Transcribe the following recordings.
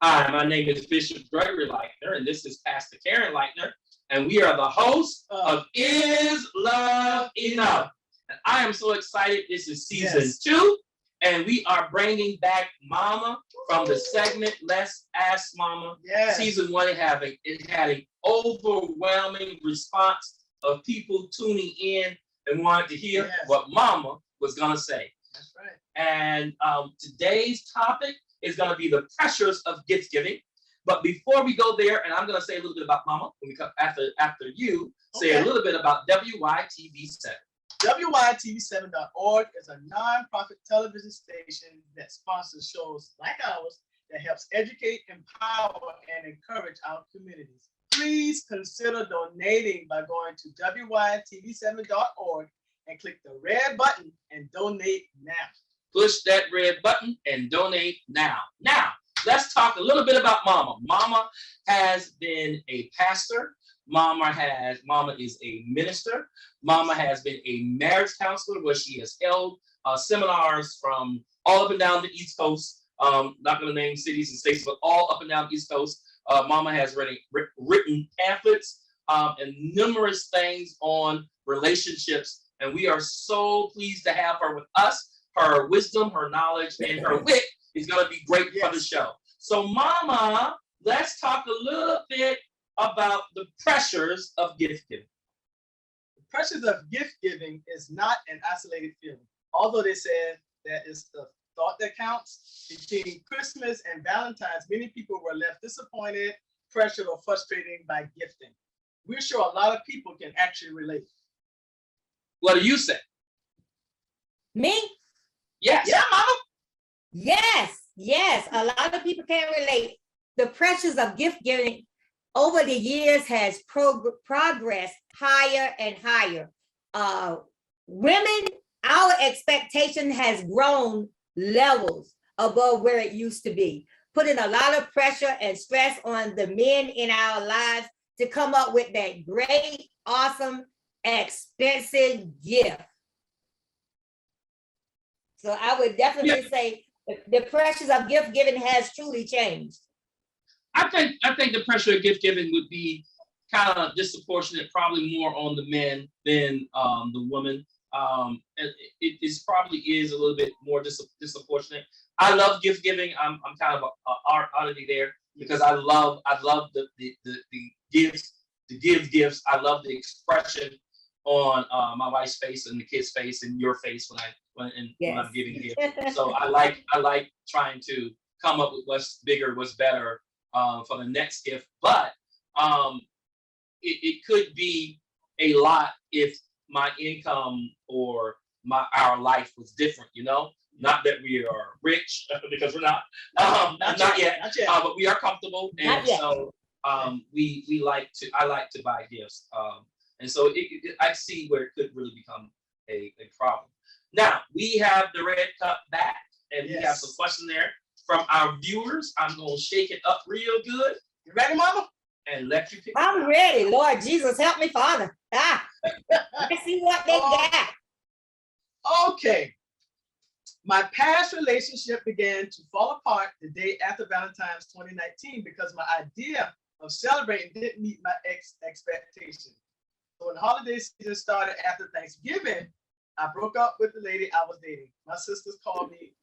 Hi, my name is Bishop Gregory Lightner, and this is Pastor Karen Lightner, and we are the hosts of Is Love Enough? And I am so excited. This is season 2, and we are bringing back Momma from the segment Let's Ask Momma. Season 1, it had an overwhelming response of people tuning in and wanted to hear what Momma was going to say. That's right. And today's topic is going to be the pressures of gift giving. But before we go there, and I'm going to say a little bit about Momma when we come after you say a little bit about WYTV7. WYTV7.org is a non-profit television station that sponsors shows like ours that helps educate, empower, and encourage our communities. Please consider donating by going to WYTV7.org and click the red button and donate now. Push that red button and donate now. Now, let's talk a little bit about Momma. Momma has been a pastor. Momma is a minister. Momma has been a marriage counselor where she has held seminars from all up and down the East Coast. Not going to name cities and states, but all up and down the East Coast. Momma has written pamphlets and numerous things on relationships. And we are so pleased to have her with us. Her wisdom, her knowledge, and her wit is going to be great for the show. So, Momma, let's talk a little bit about the pressures of gift giving. The pressures of gift giving is not an isolated feeling. Although they said that it's the thought that counts, between Christmas and Valentine's, many people were left disappointed, pressured, or frustrated by gifting. We're sure a lot of people can actually relate. What do you say? Me? Yes. Yeah, Mama. Yes. A lot of people can relate. The pressures of gift giving over the years has progressed higher and higher. Women, our expectation has grown levels above where it used to be, putting a lot of pressure and stress on the men in our lives to come up with that great, awesome, expensive gift. So I would definitely say the pressures of gift giving has truly changed. I think the pressure of gift giving would be kind of disproportionate, probably more on the men than the women. It probably is a little bit more disproportionate. I love gift giving. I'm kind of an oddity there because I love the gifts, to give gifts. I love the expression on my wife's face and the kid's face and your face when I'm giving gifts. So I like trying to come up with what's bigger, what's better for the next gift. But it could be a lot if my income or our life was different, you know? Not that we are rich, because we're not. Not yet. But we are comfortable. And so I like to buy gifts. And so I see where it could really become a problem. Now, we have the red cup back, and we have some questions there from our viewers. I'm going to shake it up real good. You ready, Mama? And let you pick. I'm ready. Lord Jesus, help me, Father. Let's see what they got. Okay. My past relationship began to fall apart the day after Valentine's 2019 because my idea of celebrating didn't meet my expectations. So when the holiday season started after Thanksgiving, I broke up with the lady I was dating. My sisters called me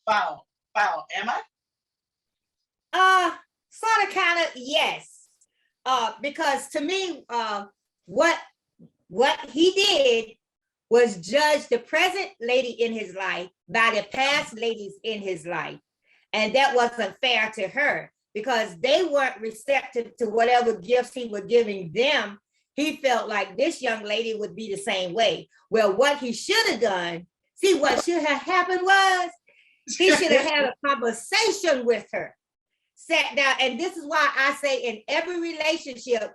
foul. Am I? Sort of, kind of, yes. Because to me, what he did was judge the present lady in his life by the past ladies in his life. And that wasn't fair to her because they weren't receptive to whatever gifts he was giving them. He felt like this young lady would be the same way. Well, what he should have done, see what should have happened was, he should have had a conversation with her, sat down. And this is why I say in every relationship,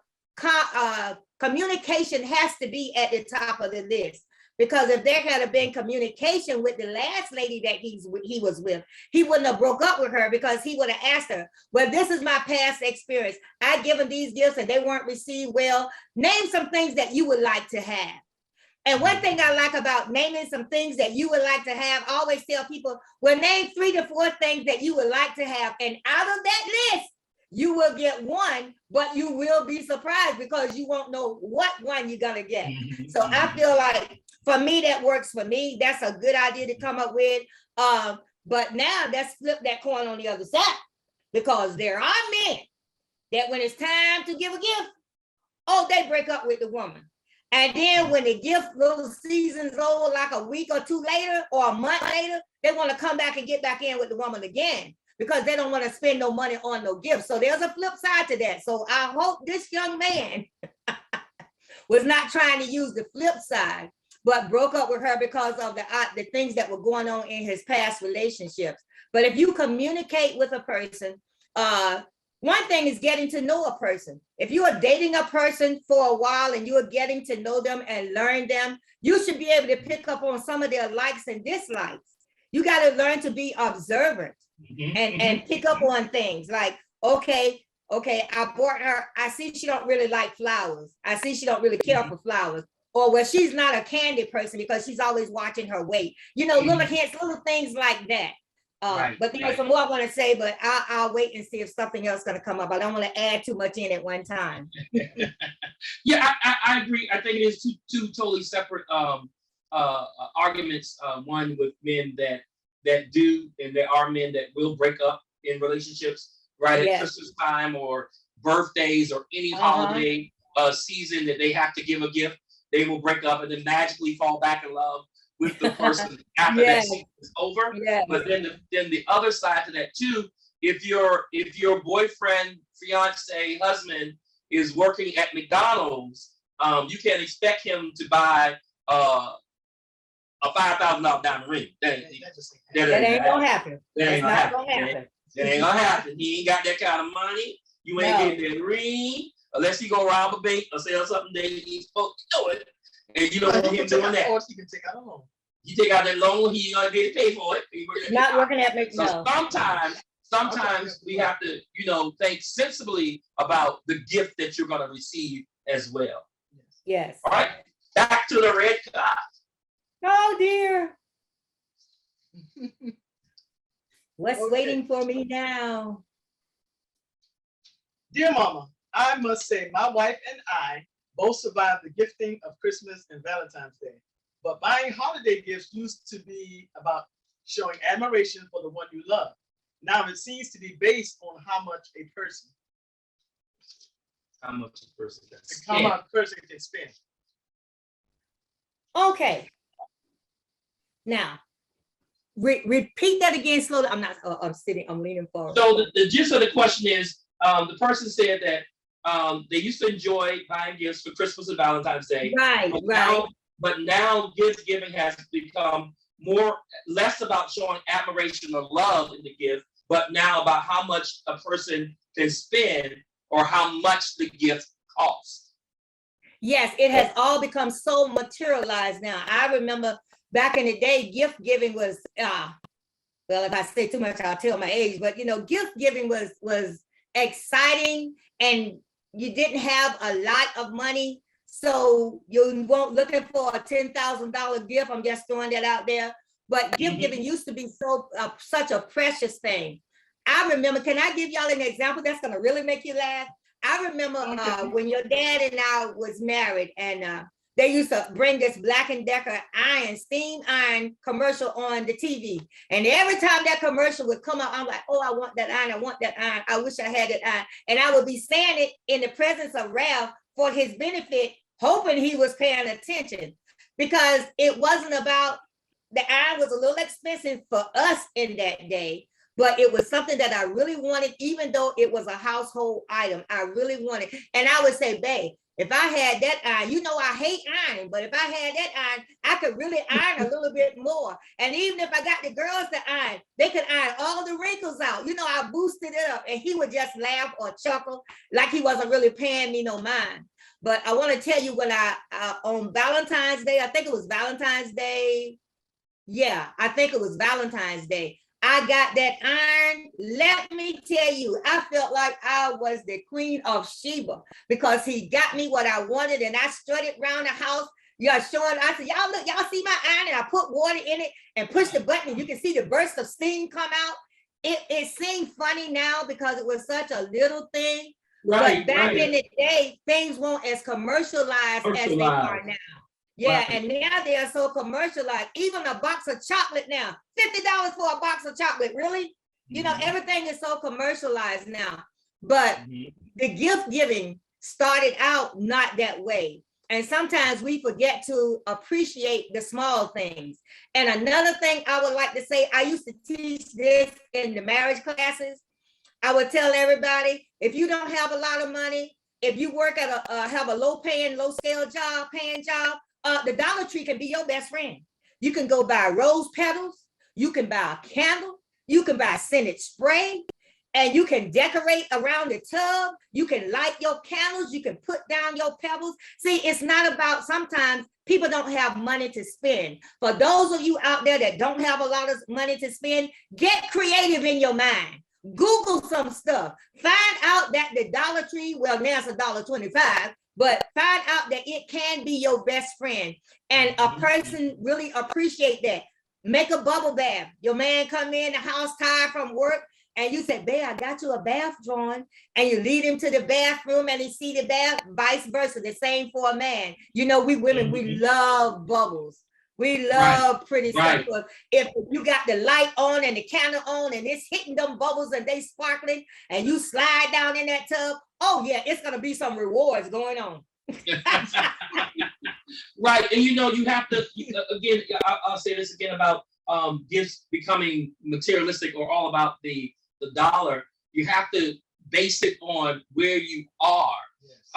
communication has to be at the top of the list. Because if there had been communication with the last lady that he was with, he wouldn't have broke up with her because he would have asked her, well, this is my past experience. I given these gifts and they weren't received well. Name some things that you would like to have. And one thing I like about naming some things that you would like to have, I always tell people, well, name 3 to 4 things that you would like to have. And out of that list, you will get one, but you will be surprised because you won't know what one you're gonna get. So I feel like for me, that works for me. That's a good idea to come up with. But now let's flip that coin on the other side, because there are men that when it's time to give a gift, oh, they break up with the woman. And then when the gift little season's over, like a week or 2 later or a month later, they want to come back and get back in with the woman again because they don't want to spend no money on no gifts. So there's a flip side to that. So I hope this young man was not trying to use the flip side, but broke up with her because of the things that were going on in his past relationships. But if you communicate with a person, one thing is getting to know a person. If you are dating a person for a while and you are getting to know them and learn them, you should be able to pick up on some of their likes and dislikes. You got to learn to be observant and pick up on things like, okay, I bought her, I see she don't really like flowers. I see she don't really care for flowers. Or well, she's not a candy person because she's always watching her weight. You know, little hints, little things like that. But there's some more I want to say, but I'll wait and see if something else is going to come up. I don't want to add too much in at one time. Yeah, I agree. I think it is two totally separate arguments. One with men that do, and there are men that will break up in relationships right at Christmas time or birthdays or any holiday season that they have to give a gift. They will break up and then magically fall back in love with the person after that season is over. But then the other side to that too, if your boyfriend, fiance, husband is working at McDonald's, you can't expect him to buy a $5,000 diamond ring. That ain't gonna happen. That ain't gonna happen. He ain't got that kind of money. You ain't getting that ring unless he go rob a bank or sell something that he's supposed to do it. And you don't want him doing that. Or he can take out a loan. You take out that loan, he ain't gonna get to pay for it. Not working at McDonald's. So sometimes we have to, think sensibly about the gift that you're gonna receive as well. Yes. All right. Back to the red card. Oh dear. What's waiting for me now? Dear Mama, I must say my wife and I both survived the gifting of Christmas and Valentine's Day. But buying holiday gifts used to be about showing admiration for the one you love. Now it seems to be based on how much a person can spend. Okay. Now, repeat that again slowly. I'm leaning forward. So the gist of the question is, the person said that they used to enjoy buying gifts for Christmas and Valentine's Day. But now gift giving has become less about showing admiration or love in the gift, but now about how much a person can spend or how much the gift costs. Yes, it has all become so materialized now. I remember back in the day, gift giving was, well, if I say too much, I'll tell my age, but gift giving was exciting and you didn't have a lot of money. So you weren't looking for a $10,000 gift. I'm just throwing that out there. But gift giving used to be such a precious thing. I remember, can I give y'all an example that's going to really make you laugh? I remember when your dad and I was married and they used to bring this Black & Decker steam iron commercial on the TV. And every time that commercial would come out, I'm like, oh, I want that iron. I want that iron. I wish I had that iron. And I would be saying it in the presence of Ralph for his benefit, hoping he was paying attention, because it wasn't about, the iron was a little expensive for us in that day, but it was something that I really wanted, even though it was a household item. I really wanted. And I would say, babe, if I had that iron, I hate iron, but if I had that iron, I could really iron a little bit more. And even if I got the girls to iron, they could iron all the wrinkles out. I boosted it up, and he would just laugh or chuckle like he wasn't really paying me no mind. But I want to tell you, when on Valentine's Day, I think it was Valentine's Day. Yeah, I think it was Valentine's Day. I got that iron. Let me tell you, I felt like I was the Queen of Sheba because he got me what I wanted, and I strutted around the house Yeah, showing. I said, y'all look, y'all see my iron, and I put water in it and push the button, and you can see the burst of steam come out. It seemed funny now because it was such a little thing. Right, but back right. in the day, things weren't as commercialized as they are now. Yeah, Right. and now they are so commercialized. Even a box of chocolate now, $50 for a box of chocolate. Really? You know, everything is so commercialized now. But the gift giving started out not that way. And sometimes we forget to appreciate the small things. And another thing I would like to say, I used to teach this in the marriage classes. I would tell everybody, if you don't have a lot of money, if you work at have a low scale job, the Dollar Tree can be your best friend. You can go buy rose petals, you can buy a candle, you can buy scented spray, and you can decorate around the tub. You can light your candles, you can put down your pebbles. See, it's not about, sometimes people don't have money to spend. For those of you out there that don't have a lot of money to spend, get creative in your mind. Google some stuff. Find out that the Dollar Tree, well, now it's $1.25, but find out that it can be your best friend. And a person really appreciate that. Make a bubble bath. Your man come in the house tired from work, and you say, babe, I got you a bath drawing, and you lead him to the bathroom and he see the bath, vice versa, the same for a man. You know, we women, we love bubbles. We love pretty stuff. If you got the light on and the candle on and it's hitting them bubbles and they sparkling and you slide down in that tub, oh yeah, it's gonna be some rewards going on. Right, and you know, you have to, again, I'll say this again about gifts becoming materialistic or all about the dollar. You have to base it on where you are. Yes.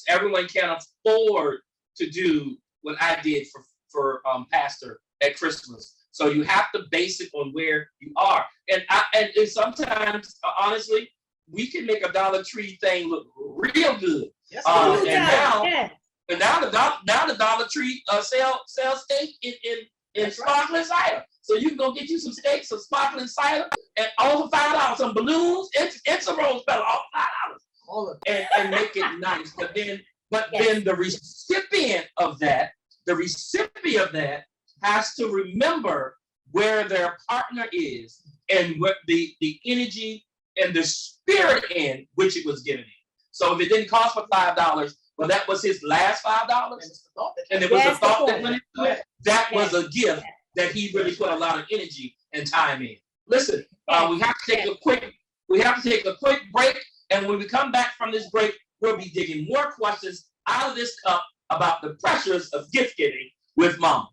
Everyone can't afford to do what I did for Pastor at Christmas. So you have to base it on where you are. And sometimes, honestly, we can make a Dollar Tree thing look real good. Yes, and now the Dollar Tree sells steak in sparkling cider. So you can go get you some steak, some sparkling cider, and all for $5, some balloons, and some rose petals, all for $5. And make it nice. But then the recipient of that has to remember where their partner is and what the energy and the spirit in which it was given in. So if it didn't cost for $5, well, that was his last $5, and it was a thought that went into it. That was a gift that he really put a lot of energy and time in. Listen, we have to take a quick break, and when we come back from this break, we'll be digging more questions out of this cup about the pressures of gift giving with Momma.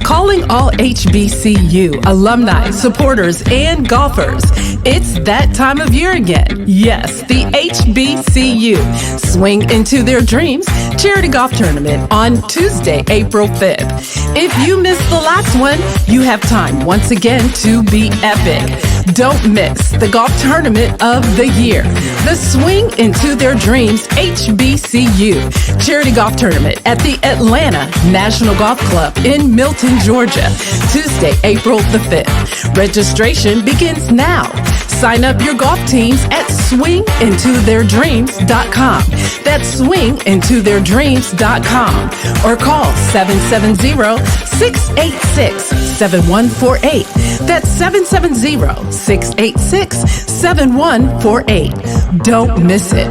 Calling all HBCU alumni, supporters, and golfers. It's that time of year again. Yes, the HBCU Swing Into Their Dreams Charity Golf Tournament on Tuesday, April 5th. If you missed the last one, you have time once again to be epic. Don't miss the golf tournament of the year, the Swing Into Their Dreams HBCU Charity Golf Tournament at the Atlanta National Golf Club in Milton, Georgia, Tuesday, April the 5th. Registration begins now. Sign up your golf teams at swingintotheirdreams.com. That's swingintotheirdreams.com or call 770-686-7148. That's 770-686-7148. Don't miss it.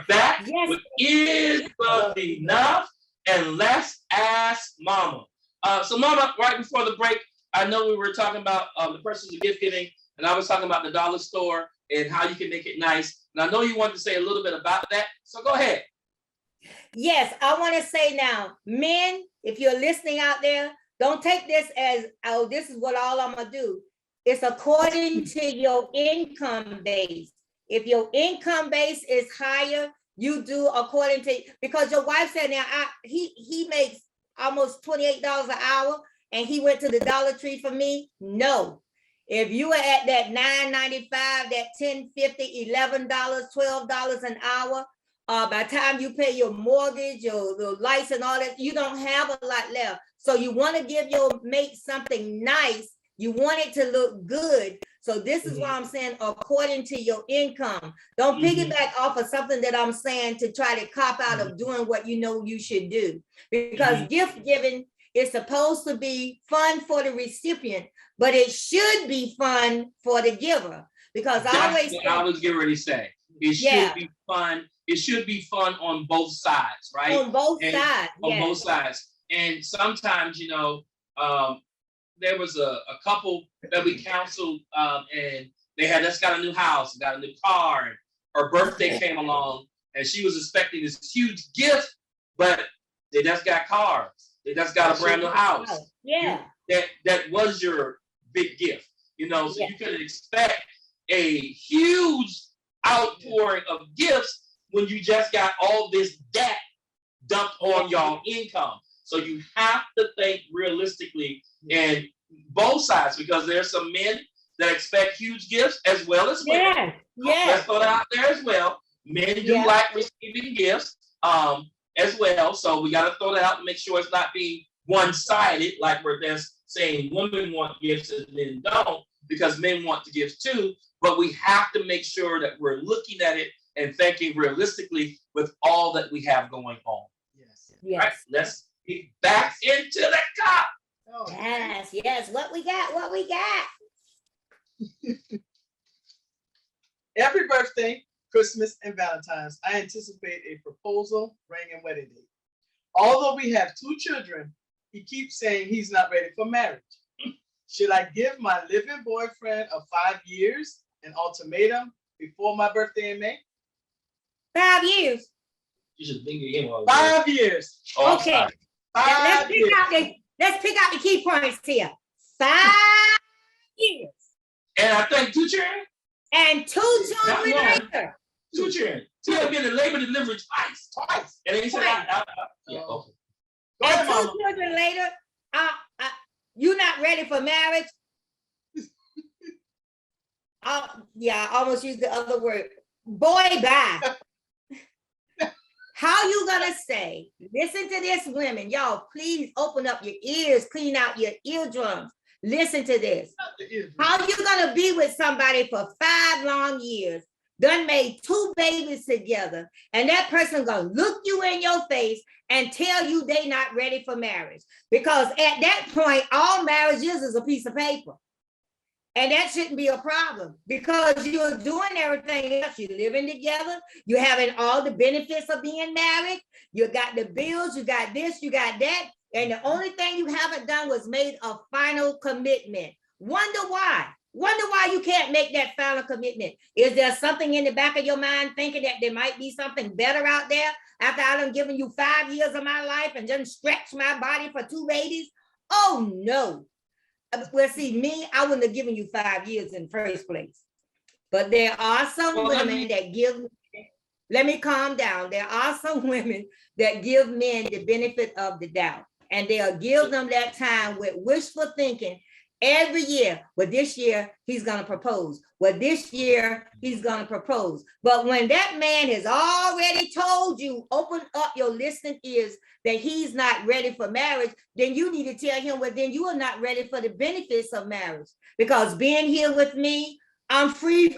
Back with Is Love Enough? And let's ask Momma. So Momma, right before the break, I know we were talking about the pressures of gift giving, and I was talking about the dollar store and how you can make it nice. And I know you wanted to say a little bit about that. So go ahead. Yes, I want to say now, men, if you're listening out there, don't take this as, oh, this is what all I'm going to do. It's according to your income base. If your income base is higher, you do according to, because your wife said now, he makes almost $28 an hour and he went to the Dollar Tree for me. No. If you are at that $9.95, that $10.50, $11, $12 an hour, by the time you pay your mortgage, your lights and all that, you don't have a lot left. So you want to give your mate something nice. You want it to look good. So this is why I'm saying according to your income. Don't piggyback off of something that I'm saying to try to cop out of doing what you know you should do. Because gift giving is supposed to be fun for the recipient, but it should be fun for the giver. Because That's what I was getting ready to say. It should be fun. It should be fun on both sides, right? On both sides. On both sides. And sometimes, you know, there was a couple that we counseled, and they had just got a new house, got a new car, and her birthday came along, and she was expecting this huge gift, but they just got cars. They just got a brand new house. Yeah. That was your big gift, you know, so you could expect a huge outpouring of gifts when you just got all this debt dumped on your income. So you have to think realistically and both sides, because there's some men that expect huge gifts as well as women. Let's throw that out there as well. Men do like receiving gifts as well. So we got to throw that out and make sure it's not being one-sided, like we're just saying women want gifts and men don't, because men want the gifts too. But we have to make sure that we're looking at it and thinking realistically with all that we have going on. Right? Let's get back into the cup. Yes. What we got? Every birthday, Christmas, and Valentine's, I anticipate a proposal, ring, and wedding date. Although we have 2 children, he keeps saying he's not ready for marriage. Should I give my living boyfriend of 5 years an ultimatum before my birthday in May? 5 years. You should think again. 5 years. Oh, okay. Let's pick out the key points here. 5 years. And I think 2 children. And 2 children later. 2 children. She had been in labor delivery twice. And then he said, okay. And 2 children later, you're not ready for marriage. I almost used the other word. Boy, bye. How you gonna say, listen to this, women, y'all, please open up your ears, clean out your eardrums. Listen to this. How you gonna be with somebody for 5 long years, done made 2 babies together, and that person gonna look you in your face and tell you they not ready for marriage? Because at that point, all marriage is a piece of paper. And that shouldn't be a problem, because you're doing everything else. You're living together. You're having all the benefits of being married. You got the bills, you got this, you got that. And the only thing you haven't done was made a final commitment. Wonder why you can't make that final commitment. Is there something in the back of your mind thinking that there might be something better out there after I done given you 5 years of my life and just stretched my body for 2 babies? Oh no. Well, see, me, I wouldn't have given you 5 years in the first place. But there are some women that give, let me calm down. There are some women that give men the benefit of the doubt. And they'll give them that time with wishful thinking every year. Well, this year, he's going to propose. Well, this year, he's going to propose. But when that man has already told you, open up your listening ears, that he's not ready for marriage, then you need to tell him, well, then you are not ready for the benefits of marriage. Because being here with me, I'm free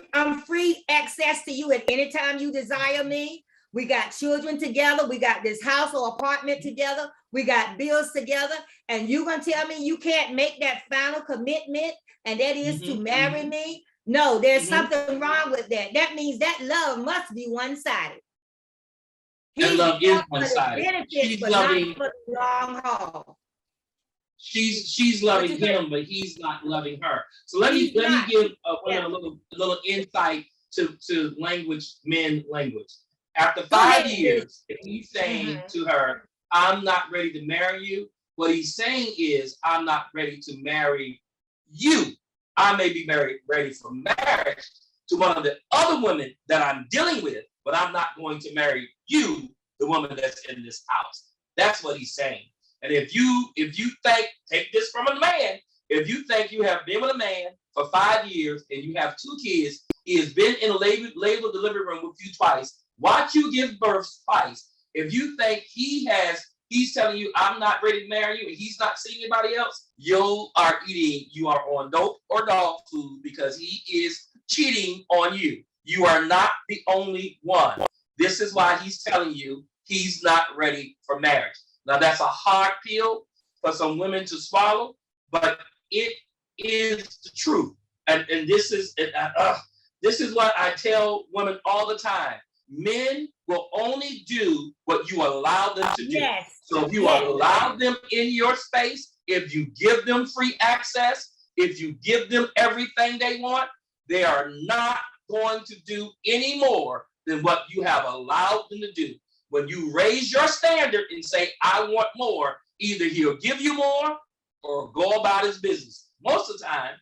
access to you at any time you desire me. We got children together. We got this house or apartment together. We got bills together. And you're going to tell me you can't make that final commitment, and that is to marry me? No, there's something wrong with that. That means that love must be one-sided. That love is one-sided. She's loving for the long haul. She's loving him, but he's not loving her. So let me give a little insight to men language. After 5 years, if he's saying to her, I'm not ready to marry you, what he's saying is, I'm not ready to marry you. I may be ready for marriage to one of the other women that I'm dealing with, but I'm not going to marry you, the woman that's in this house. That's what he's saying. And if you think, take this from a man, if you think you have been with a man for 5 years and you have 2 kids, he has been in a labor delivery room with you twice, watch you give birth twice. If you think he's he's telling you, I'm not ready to marry you, and he's not seeing anybody else, you are on dope or dog food because he is cheating on you. You are not the only one. This is why he's telling you he's not ready for marriage. Now, that's a hard pill for some women to swallow, but it is the truth. And this is what I tell women all the time. Men will only do what you allow them to do. Yes. So if you allow them in your space, if you give them free access, if you give them everything they want, they are not going to do any more than what you have allowed them to do. When you raise your standard and say, I want more, either he'll give you more or go about his business. Most of the time,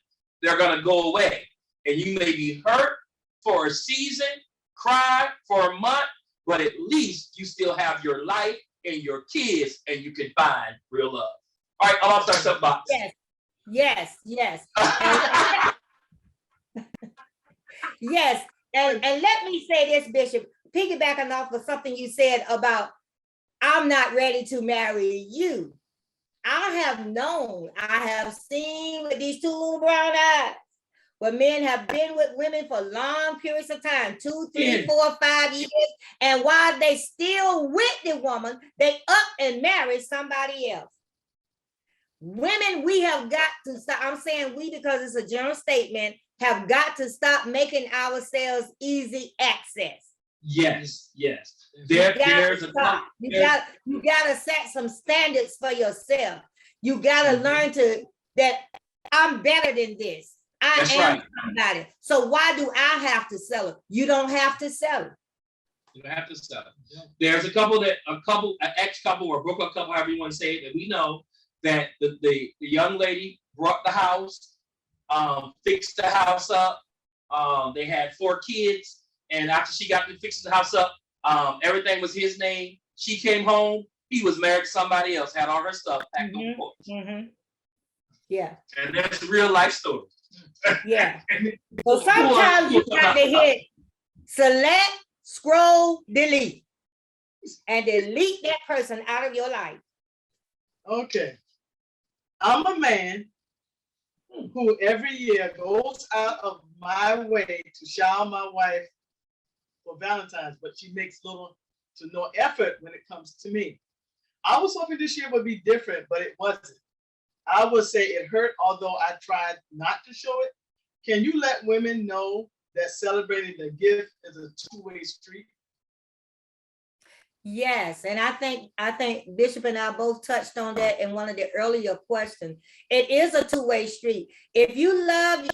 they're going to go away. And you may be hurt for a season, cry for a month, but at least you still have your life and your kids, and you can find real love. All right, I'll start something about this. Yes. Yes. And let me say this, Bishop, piggybacking off of something you said about, I'm not ready to marry you. I have seen with these two little brown eyes, where men have been with women for long periods of time, 2, 3, 4, 5 years. And while they still with the woman, they up and marry somebody else. Women, we have got to stop. I'm saying we because it's a general statement, have got to stop making ourselves easy access. Yes. You gotta set some standards for yourself. You gotta learn that I'm better than this. I am somebody. So why do I have to sell it? You don't have to sell it. You don't have to sell it. Yeah. There's an ex-couple or broke up couple, however you want to say it, that we know that the young lady brought the house, fixed the house up. They had 4 kids, and after she got to fixing the house up, everything was his name. She came home. He was married to somebody else, had all her stuff packed on the porch. Yeah. And that's a real life story. Yeah. So sometimes you got to hit select, scroll, delete, and delete that person out of your life. Okay. I'm a man who every year goes out of my way to shower my wife for Valentine's, but she makes little to no effort when it comes to me. I was hoping this year would be different, but it wasn't. I would say it hurt, although I tried not to show it. Can you let women know that celebrating the gift is a two-way street? Yes, and I think Bishop and I both touched on that in one of the earlier questions. It is a two-way street. If you love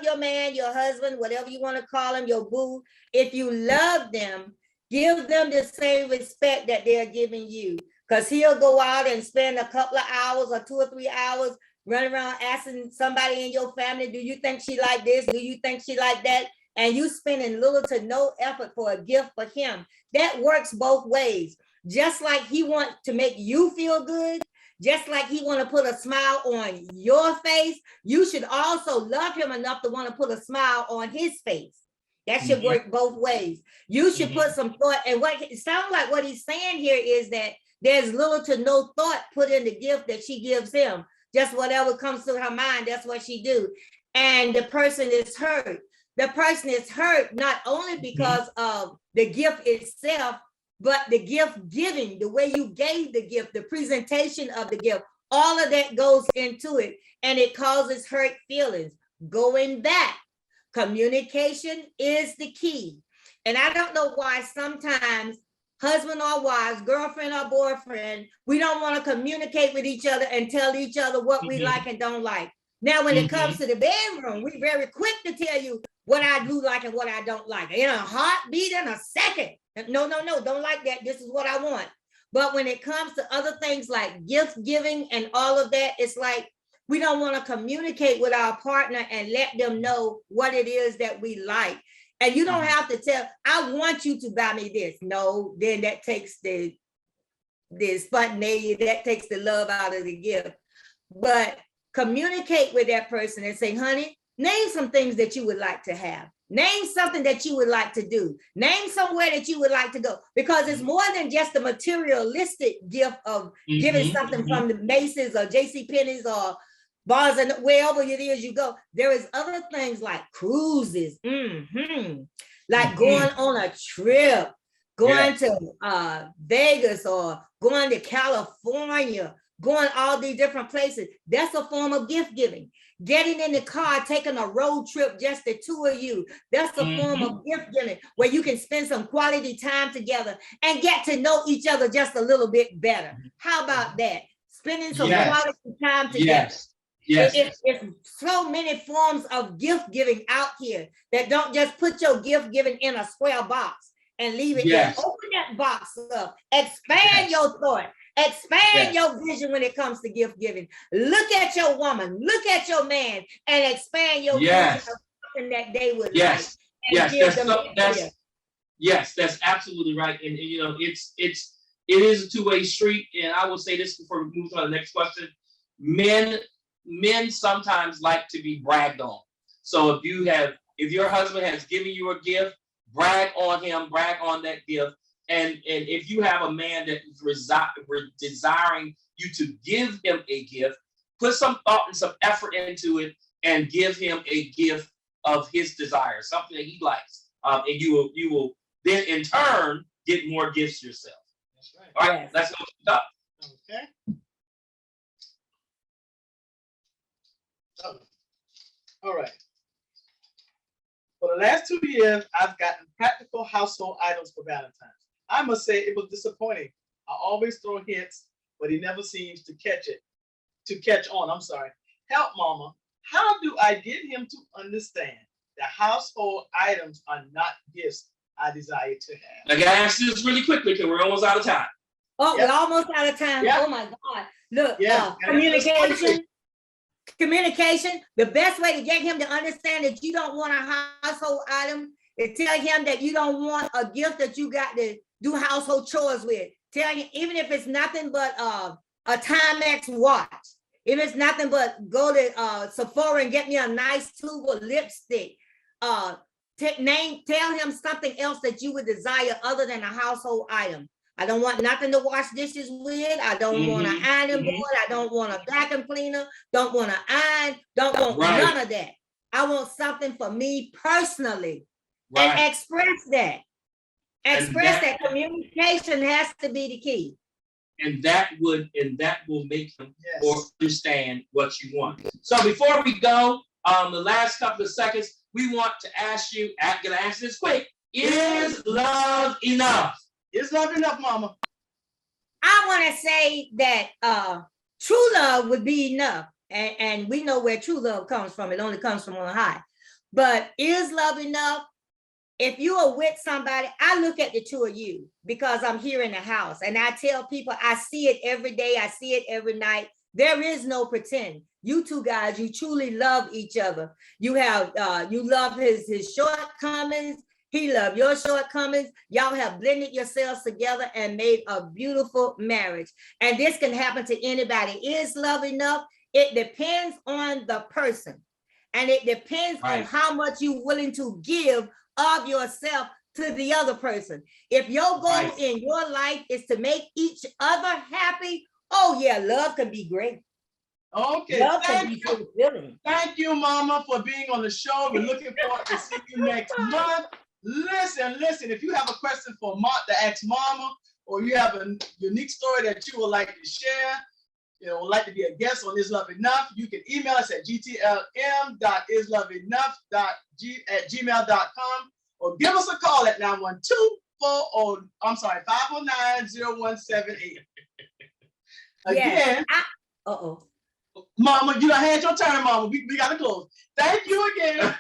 your man, your husband, whatever you want to call him, your boo, if you love them, give them the same respect that they're giving you. Because he'll go out and spend a couple of hours or 2 or 3 hours running around asking somebody in your family, do you think she like this? Do you think she like that? And you spending little to no effort for a gift for him. That works both ways. Just like he wants to make you feel good, just like he want to put a smile on your face, you should also love him enough to want to put a smile on his face. That should work both ways. You should put some thought, and what it sounds like what he's saying here is that there's little to no thought put in the gift that she gives him. Just whatever comes to her mind, that's what she do. And the person is hurt. The person is hurt not only because of the gift itself, but the gift giving, the way you gave the gift, the presentation of the gift, all of that goes into it, and it causes hurt feelings. Going back, communication is the key. And I don't know why sometimes husband or wives, girlfriend or boyfriend, we don't want to communicate with each other and tell each other what we like and don't like. Now, when it comes to the bedroom, we're very quick to tell you what I do like and what I don't like. In a heartbeat, in a second. No, don't like that. This is what I want. But when it comes to other things like gift giving and all of that, it's like we don't want to communicate with our partner and let them know what it is that we like. And you don't have to tell, I want you to buy me this. No, then that takes the spontaneity, that takes the love out of the gift. But communicate with that person and say, honey, name some things that you would like to have. Name something that you would like to do. Name somewhere that you would like to go, because it's more than just the materialistic gift of giving something from the Macy's or J.C. Penney's or Barnes and wherever it is you go. There is other things like cruises, like going on a trip, going to Vegas or going to California, going all these different places. That's a form of gift giving. Getting in the car, taking a road trip, just the two of you. That's a form of gift giving, where you can spend some quality time together and get to know each other just a little bit better. How about that? Spending some quality time together. It's so many forms of gift giving out here that don't just put your gift giving in a square box and leave it there. Open that box up, expand your thought. Expand your vision when it comes to gift giving. Look at your woman, look at your man, and expand your vision of something that they would like. That's absolutely right. And you know, it is a two-way street. And I will say this before we move on to the next question. Men sometimes like to be bragged on. So if your husband has given you a gift, brag on him, brag on that gift. And if you have a man that is desiring you to give him a gift, put some thought and some effort into it and give him a gift of his desire, something that he likes. And you will then in turn get more gifts yourself. That's right. All right, let's go to the top. Okay. All right. For the last 2 years, I've gotten practical household items for Valentine's. I must say it was disappointing. I always throw hints, but he never seems to catch on. Help, Mama. How do I get him to understand that household items are not gifts I desire to have? I gotta ask this really quickly because we're almost out of time. Oh, we're almost out of time. Oh my God. Look, communication. The best way to get him to understand that you don't want a household item is tell him that you don't want a gift that you got to do household chores with. Tell him, even if it's nothing but a Timex watch, if it's nothing but go to Sephora and get me a nice tube of lipstick. Tell him something else that you would desire other than a household item. I don't want nothing to wash dishes with. I don't want an ironing board. I don't want a vacuum cleaner. Don't want an iron. Don't want none of that. I want something for me personally. And express that. Express that. Communication has to be the key. And that will make them understand what you want. So before we go, the last couple of seconds, we want to ask you, I'm gonna ask this quick. Is love enough? Is love enough, Mama? I want to say that true love would be enough. And we know where true love comes from. It only comes from on high. But is love enough? If you are with somebody, I look at the two of you because I'm here in the house and I tell people I see it every day. I see it every night. There is no pretend. You two guys, you truly love each other. You love his shortcomings. He loved your shortcomings. Y'all have blended yourselves together and made a beautiful marriage. And this can happen to anybody. Is love enough? It depends on the person. And it depends on how much you're willing to give of yourself to the other person. If your goal in your life is to make each other happy, oh yeah, love can be great. Okay, love can be fulfilling. Thank you, Mama, for being on the show. We're looking forward to seeing you next month. Listen, if you have a question for to ask Mama, or you have a unique story that you would like to share, would like to be a guest on Is Love Enough, you can email us at gtlm.isloveenough@gmail.com or give us a call at 509-0178. Again, Mama, you done had your turn, Mama. We got to close. Thank you again.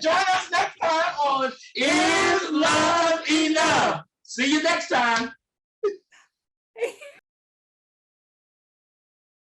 Join us next time on Is Love Enough? See you next time.